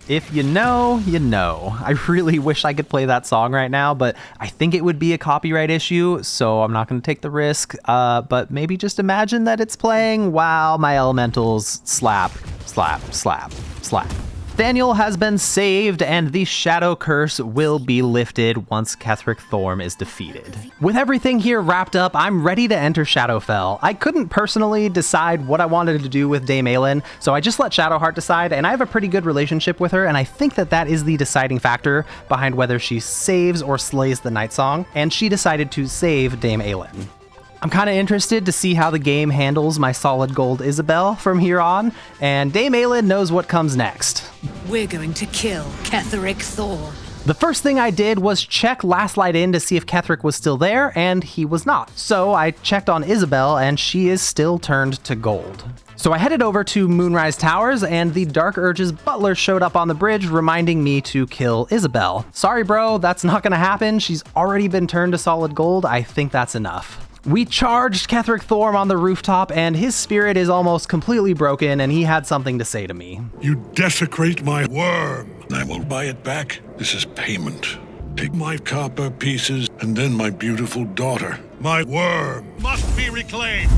If you know, you know. I really wish I could play that song right now, but I think it would be a copyright issue, so I'm not going to take the risk. But maybe just imagine that it's playing while my elementals slap, slap, slap, slap. Thaniel has been saved, and the Shadow Curse will be lifted once Ketheric Thorm is defeated. With everything here wrapped up, I'm ready to enter Shadowfell. I couldn't personally decide what I wanted to do with Dame Aelin, so I just let Shadowheart decide, and I have a pretty good relationship with her, and I think that that is the deciding factor behind whether she saves or slays the Night Song, and she decided to save Dame Aelin. I'm kind of interested to see how the game handles my solid gold Isabel from here on, and Dame Aelin knows what comes next. We're going to kill Ketheric Thorm. The first thing I did was check Last Light In to see if Ketheric was still there, and he was not. So I checked on Isabel, and she is still turned to gold. So I headed over to Moonrise Towers, and the Dark Urge's butler showed up on the bridge reminding me to kill Isabel. Sorry bro, that's not gonna happen. She's already been turned to solid gold. I think that's enough. We charged Ketheric Thorm on the rooftop, and his spirit is almost completely broken, and he had something to say to me. You desecrate my worm. I will buy it back. This is payment. Take my copper pieces, and then my beautiful daughter. My worm must be reclaimed.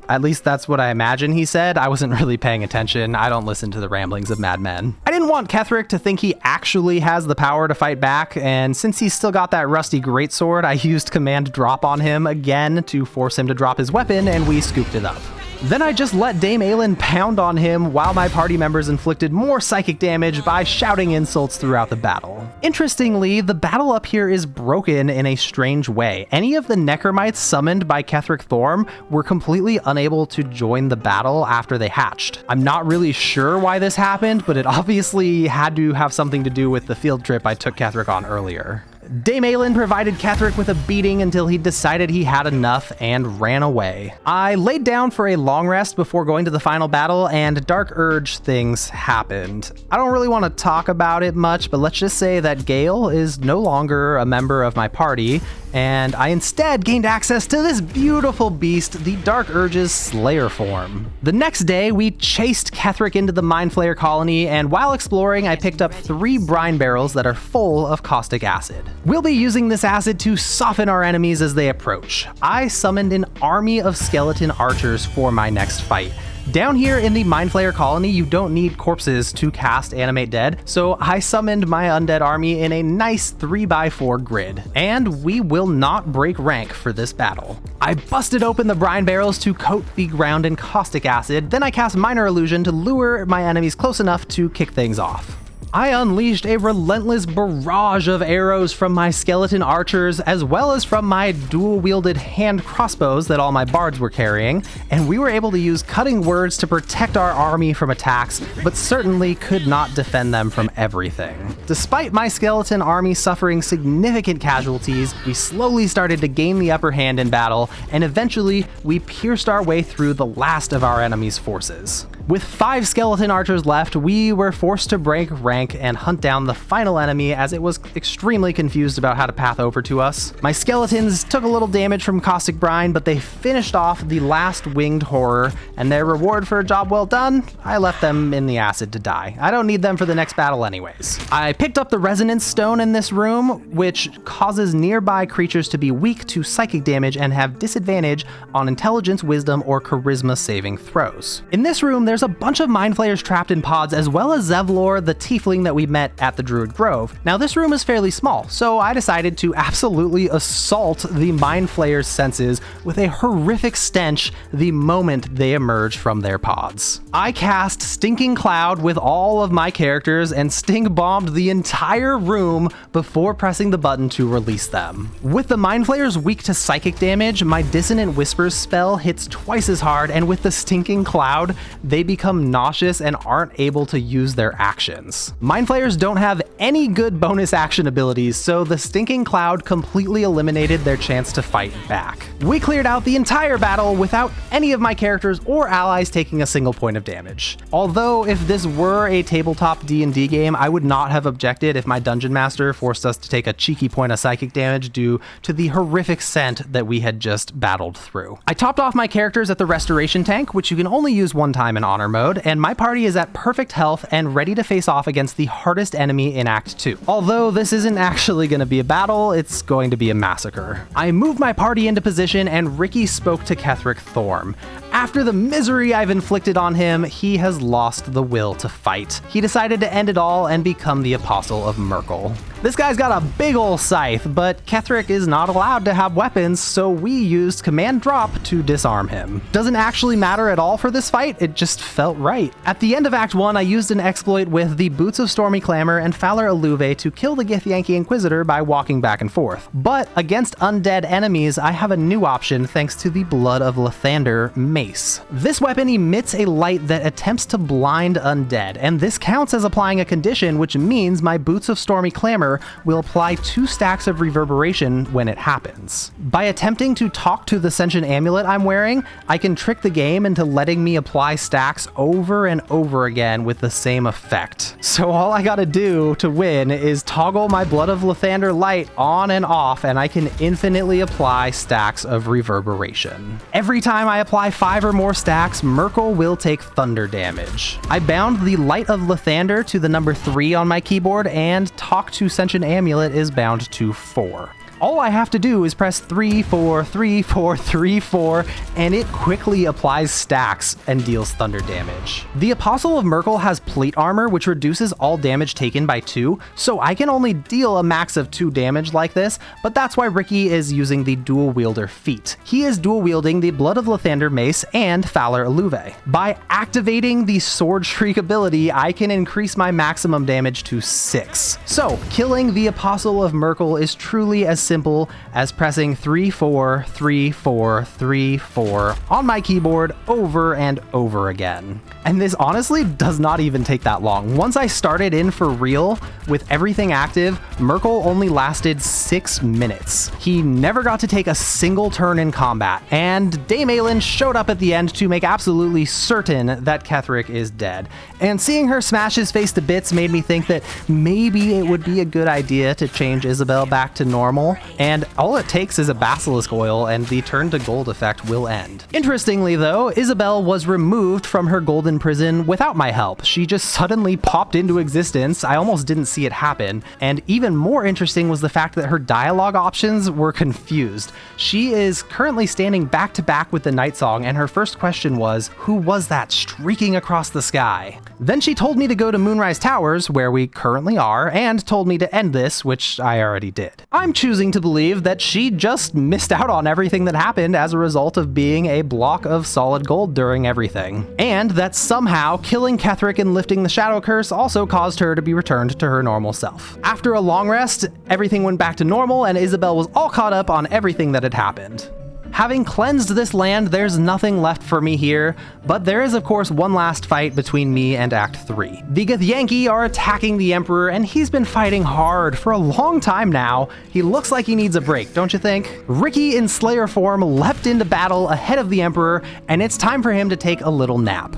At least that's what I imagine he said. I wasn't really paying attention. I don't listen to the ramblings of madmen. I didn't want Ketheric to think he actually has the power to fight back, and since he's still got that rusty greatsword, I used command drop on him again to force him to drop his weapon, and we scooped it up. Then I just let Dame Aelin pound on him while my party members inflicted more psychic damage by shouting insults throughout the battle. Interestingly, the battle up here is broken in a strange way. Any of the Necromites summoned by Ketheric Thorm were completely unable to join the battle after they hatched. I'm not really sure why this happened, but it obviously had to have something to do with the field trip I took Ketheric on earlier. Dame Aelin provided Ketheric with a beating until he decided he had enough and ran away. I laid down for a long rest before going to the final battle, and Dark Urge things happened. I don't really want to talk about it much, but let's just say that Gale is no longer a member of my party, and I instead gained access to this beautiful beast, the Dark Urge's Slayer form. The next day, we chased Ketheric into the Mind Flayer colony, and while exploring, I picked up 3 brine barrels that are full of caustic acid. We'll be using this acid to soften our enemies as they approach. I summoned an army of skeleton archers for my next fight. Down here in the Mind Flayer colony, you don't need corpses to cast Animate Dead, so I summoned my undead army in a nice 3x4 grid. And we will not break rank for this battle. I busted open the brine barrels to coat the ground in caustic acid, then I cast Minor Illusion to lure my enemies close enough to kick things off. I unleashed a relentless barrage of arrows from my skeleton archers, as well as from my dual-wielded hand crossbows that all my bards were carrying, and we were able to use cutting words to protect our army from attacks, but certainly could not defend them from everything. Despite my skeleton army suffering significant casualties, we slowly started to gain the upper hand in battle, and eventually we pierced our way through the last of our enemy's forces. With 5 skeleton archers left, we were forced to break rank and hunt down the final enemy as it was extremely confused about how to path over to us. My skeletons took a little damage from caustic brine, but they finished off the last winged horror, and their reward for a job well done, I left them in the acid to die. I don't need them for the next battle anyways. I picked up the resonance stone in this room, which causes nearby creatures to be weak to psychic damage and have disadvantage on intelligence, wisdom, or charisma saving throws. In this room, there's a bunch of mind flayers trapped in pods, as well as Zevlor, the tiefling that we met at the Druid Grove. Now this room is fairly small, so I decided to absolutely assault the mind flayers' senses with a horrific stench the moment they emerge from their pods. I cast Stinking Cloud with all of my characters and stink bombed the entire room before pressing the button to release them. With the mind flayers weak to psychic damage, my Dissonant Whispers spell hits twice as hard, and with the Stinking Cloud, they become nauseous and aren't able to use their actions. Mind flayers don't have any good bonus action abilities, so the Stinking Cloud completely eliminated their chance to fight back. We cleared out the entire battle without any of my characters or allies taking a single point of damage. Although if this were a tabletop D&D game, I would not have objected if my dungeon master forced us to take a cheeky point of psychic damage due to the horrific scent that we had just battled through. I topped off my characters at the restoration tank, which you can only use one time in honor mode, and my party is at perfect health and ready to face off against the hardest enemy in Act 2. Although this isn't actually going to be a battle, it's going to be a massacre. I moved my party into position and Ricky spoke to Ketheric Thorm. After the misery I've inflicted on him, he has lost the will to fight. He decided to end it all and become the Apostle of Merkel. This guy's got a big ol' scythe, but Ketheric is not allowed to have weapons, so we used command drop to disarm him. Doesn't actually matter at all for this fight, it just felt right. At the end of Act 1, I used an exploit with the Boots of Stormy Clamor and Fowler Alluve to kill the Githyanki Inquisitor by walking back and forth. But against undead enemies, I have a new option thanks to the Blood of Lathander Mace. This weapon emits a light that attempts to blind undead, and this counts as applying a condition, which means my Boots of Stormy Clamor will apply 2 stacks of reverberation when it happens. By attempting to talk to the sentient amulet I'm wearing, I can trick the game into letting me apply stacks over and over again with the same effect. So all I gotta do to win is toggle my Blood of Lathander light on and off, and I can infinitely apply stacks of reverberation. Every time I apply 5 or more stacks, Merkel will take thunder damage. I bound the Light of Lathander to the number 3 on my keyboard, and Talk to Sentient Amulet is bound to 4. All I have to do is press 3, 4, 3, 4, 3, 4, and it quickly applies stacks and deals thunder damage. The Apostle of Merkel has plate armor, which reduces all damage taken by 2, so I can only deal a max of 2 damage like this, but that's why Ricky is using the dual wielder feat. He is dual wielding the Blood of Lathander mace and Fowler Alluve. By activating the Sword Shriek ability, I can increase my maximum damage to 6. So, killing the Apostle of Merkel is truly as simple as pressing 3, 4, 3, 4, 3, 4 on my keyboard over and over again. And this honestly does not even take that long. Once I started in for real, with everything active, Merkel only lasted 6 minutes. He never got to take a single turn in combat, and Dame Aelin showed up at the end to make absolutely certain that Ketheric is dead. And seeing her smash his face to bits made me think that maybe it would be a good idea to change Isabel back to normal, and all it takes is a basilisk oil and the turn to gold effect will end. Interestingly though, Isabel was removed from her golden prison without my help. She just suddenly popped into existence. I almost didn't see it happen. And even more interesting was the fact that her dialogue options were confused. She is currently standing back to back with the Night Song, and her first question was, "Who was that streaking across the sky?" Then she told me to go to Moonrise Towers, where we currently are, and told me to end this, which I already did. I'm choosing to believe that she just missed out on everything that happened as a result of being a block of solid gold during everything, and that somehow killing Ketheric and lifting the Shadow Curse also caused her to be returned to her normal self. After a long rest, everything went back to normal and Isabel was all caught up on everything that had happened. Having cleansed this land, there's nothing left for me here, but there is of course one last fight between me and Act 3. The Githyanki are attacking the Emperor, and he's been fighting hard for a long time now. He looks like he needs a break, don't you think? Ricky in Slayer form leapt into battle ahead of the Emperor, and it's time for him to take a little nap.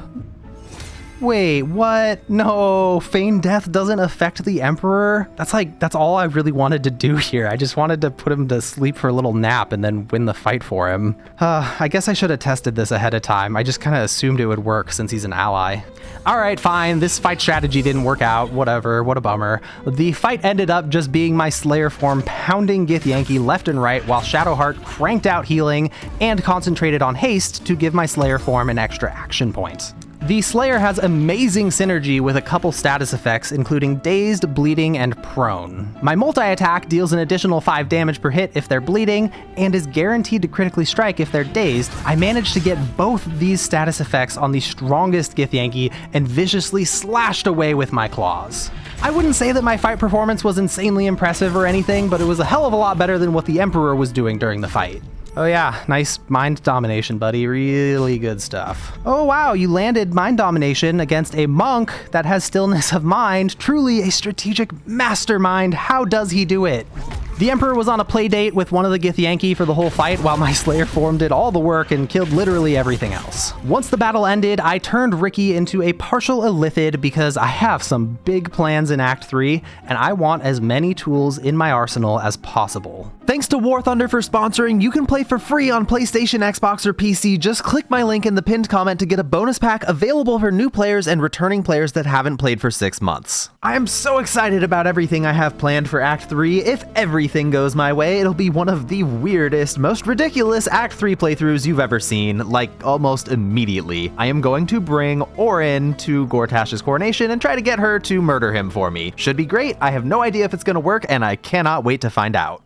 Wait, what? No, feigned death doesn't affect the Emperor? That's all I really wanted to do here. I just wanted to put him to sleep for a little nap and then win the fight for him. I guess I should have tested this ahead of time. I just kind of assumed it would work since he's an ally. All right, fine. This fight strategy didn't work out. Whatever, what a bummer. The fight ended up just being my Slayer form pounding Githyanki left and right while Shadowheart cranked out healing and concentrated on haste to give my Slayer form an extra action point. The Slayer has amazing synergy with a couple status effects, including Dazed, Bleeding, and Prone. My multi-attack deals an additional 5 damage per hit if they're bleeding, and is guaranteed to critically strike if they're dazed. I managed to get both these status effects on the strongest Githyanki and viciously slashed away with my claws. I wouldn't say that my fight performance was insanely impressive or anything, but it was a hell of a lot better than what the Emperor was doing during the fight. Oh yeah, nice mind domination, buddy. Really good stuff. Oh wow, you landed mind domination against a monk that has stillness of mind. Truly a strategic mastermind. How does he do it? The Emperor was on a play date with one of the Githyanki for the whole fight while my Slayer form did all the work and killed literally everything else. Once the battle ended, I turned Ricky into a partial illithid because I have some big plans in Act 3 and I want as many tools in my arsenal as possible. Thanks to War Thunder for sponsoring. You can play for free on PlayStation, Xbox, or PC. Just click my link in the pinned comment to get a bonus pack available for new players and returning players that haven't played for 6 months. I am so excited about everything I have planned for Act 3. If everything goes my way, it'll be one of the weirdest, most ridiculous Act 3 playthroughs you've ever seen, like almost immediately. I am going to bring Orin to Gortash's coronation and try to get her to murder him for me. Should be great. I have no idea if it's gonna work, and I cannot wait to find out.